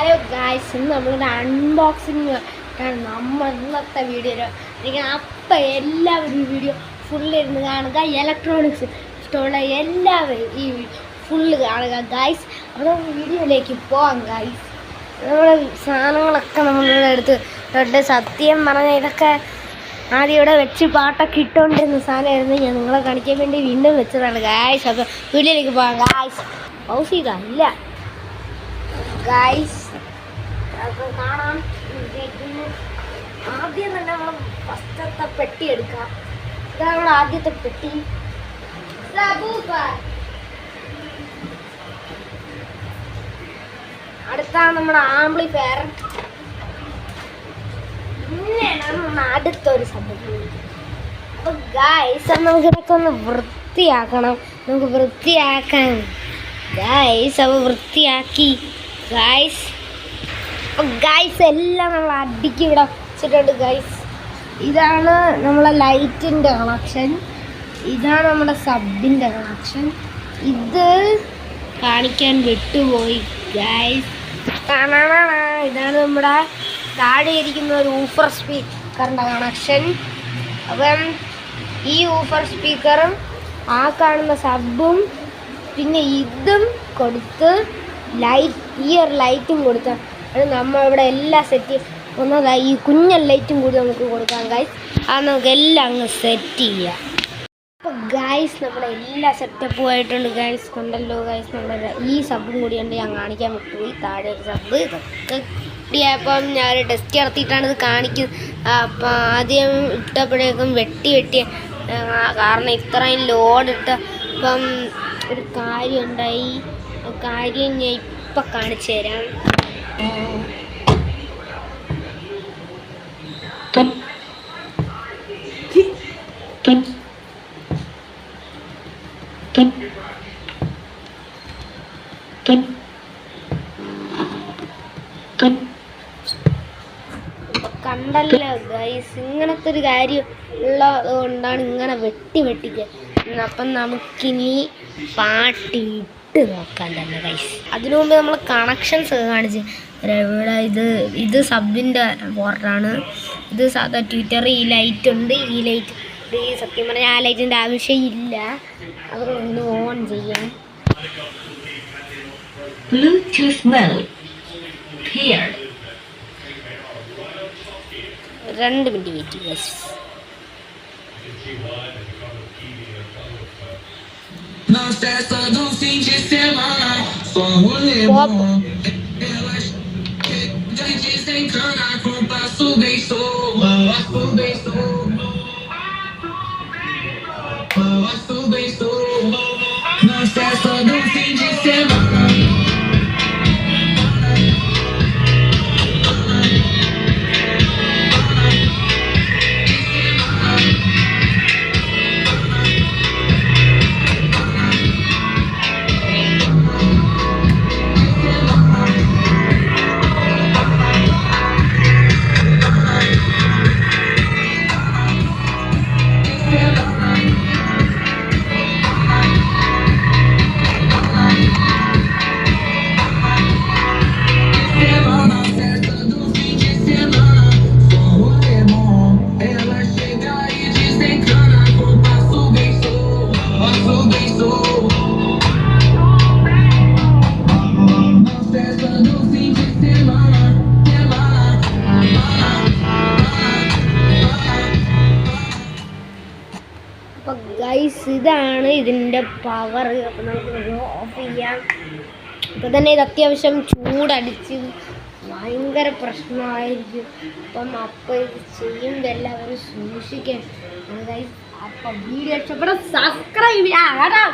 Hello guys, ഇന്ന് നമ്മളൊരു unboxing ആണ് നമ്മൾ ഇന്നത്തെ വീഡിയോ. എനിക്ക് അപ്പം എല്ലാവരും ഈ വീഡിയോ ഫുള്ളിരുന്ന് കാണുക. ഇലക്ട്രോണിക്സ് ഇഷ്ടമുള്ള എല്ലാവരും ഈ ഫുള്ള് കാണുക ഗായ്സ്. അപ്പോൾ നമുക്ക് വീഡിയോയിലേക്ക് പോകാം ഗായ്സ്. നമ്മുടെ സാധനങ്ങളൊക്കെ നമ്മളിവിടെ എടുത്ത് സത്യം പറഞ്ഞാൽ ഇതൊക്കെ ആദ്യം ഇവിടെ വെച്ച് പാട്ടൊക്കെ ഇട്ടുകൊണ്ടിരുന്ന സാധനമായിരുന്നു. ഞാൻ നിങ്ങളെ കാണിക്കാൻ വേണ്ടി വീണ്ടും വെച്ചതാണ് ഗായ്സ്. അപ്പോൾ വീഡിയോയിലേക്ക് പോകാം ഗായ്സ്. പൗസ് ചെയ്താ ഇല്ല ഗായ്സ്, അതൊക്കെ കാണാം. ആദ്യം തന്നെ നമ്മൾ ഫസ്റ്റത്തെ പെട്ടി എടുക്കാം. ഇതാണ് നമ്മുടെ ആദ്യത്തെ പെട്ടി. അടുത്താണ് നമ്മുടെ ആംപ്ലിഫയർ. പിന്നെയാണ് നമ്മുടെ അടുത്തൊരു സംഭവം. അപ്പൊ ഗായ്സ്, നമുക്ക് ഇതൊക്കെ ഒന്ന് വൃത്തിയാക്കണം. നമുക്ക് വൃത്തിയാക്കാൻ ഗായ്സ്. അപ്പോൾ വൃത്തിയാക്കി ഗായ്സ്. ഗായ്സ് എല്ലാം നമ്മൾ അടിക്ക് ഇവിടെ വെച്ചിട്ടുണ്ട് ഗായ്സ്. ഇതാണ് നമ്മളെ ലൈറ്റിൻ്റെ കണക്ഷൻ, ഇതാണ് നമ്മുടെ സബിൻ്റെ കണക്ഷൻ. ഇത് കാണിക്കാൻ വിട്ടുപോയി ഗായ്സ്. ഇതാണ് നമ്മുടെ താഴെ ഇരിക്കുന്ന ഒരു ഊഫർ സ്പീക്കറിൻ്റെ കണക്ഷൻ. അപ്പം ഈ ഊഫർ സ്പീക്കറും ആ കാണുന്ന സബും പിന്നെ ഇതും കൊടുത്ത് ഈ ഒരു ലൈറ്റും കൊടുത്താൽ അത് നമ്മൾ ഇവിടെ എല്ലാം സെറ്റ് ഒന്നതായി. ഈ കുഞ്ഞൻ ലൈറ്റും കൂടി നമുക്ക് കൊടുക്കാം ഗായ്സ്. അത് നമുക്ക് എല്ലാം അങ്ങ് സെറ്റ് ചെയ്യാം. അപ്പോൾ ഗായ്സ്, നമ്മുടെ എല്ലാ സെറ്റപ്പും ആയിട്ടുണ്ട് ഗായ്സ്. കണ്ടല്ലോ ഗായ്സ്, നമ്മുടെ ഈ സബും കൂടിയുണ്ട്. ഞാൻ കാണിക്കാൻ വിട്ടുപോയി. താഴെ ഒരു സബ് ഇതൊക്കെ കിട്ടിയപ്പം ഞാൻ ടെസ്റ്റ് നടത്തിയിട്ടാണ് ഇത് കാണിക്കുന്നത്. അപ്പം ആദ്യം ഇട്ടപ്പോഴേക്കും വെട്ടി കാരണം ഇത്രയും ലോഡ് ഇട്ടപ്പം ഒരു കാര്യം ഉണ്ടായി. കാര്യം ഞാൻ ഇപ്പം കാണിച്ചു തരാം. കണ്ടല്ലോ ഗൈസ്, ഇങ്ങനത്തെ ഒരു കാര്യം ഉള്ളത് കൊണ്ടാണ് ഇങ്ങനെ വെട്ടിക്കുക. അപ്പം നമുക്കിനി പാട്ടിട്ട് നോക്കാൻ തന്നെ ഗൈസ്. അതിനു മുമ്പ് നമ്മൾ കണക്ഷൻസ് ഒക്കെ കാണിച്ച് ഇവിടെ ഇത് സബിൻ്റെ പോർട്ടാണ്. ഇത് സാധാ ട്വിറ്റർ. ഈ ലൈറ്റ് ഉണ്ട്, ഈ ലൈറ്റ്. ഈ സത്യം പറഞ്ഞാൽ ആ ലൈറ്റിൻ്റെ ആവശ്യമില്ല. അതൊന്ന് ഓൺ ചെയ്യാം. Bluetooth mode paired. 2 minute wait guys. അപ്പോൾ ഗൈസ്, ഇതാണ് ഇതിൻ്റെ പവർ. അപ്പോൾ നമുക്ക് ഓഫ് ചെയ്യാം. ഇപ്പോൾ തന്നെ ഇത് അത്യാവശ്യം ചൂടടിച്ച് ഭയങ്കര പ്രശ്നമായിരിക്കും. അപ്പോൾ ഇത് ചെയ്യുമ്പോൾ എല്ലാവരും സൂക്ഷിക്കണം ഗൈസ്. അപ്പം വീഡിയോ ഇഷ്ടപ്പെടാൻ സബ്സ്ക്രൈബ് ചെയ്യാം.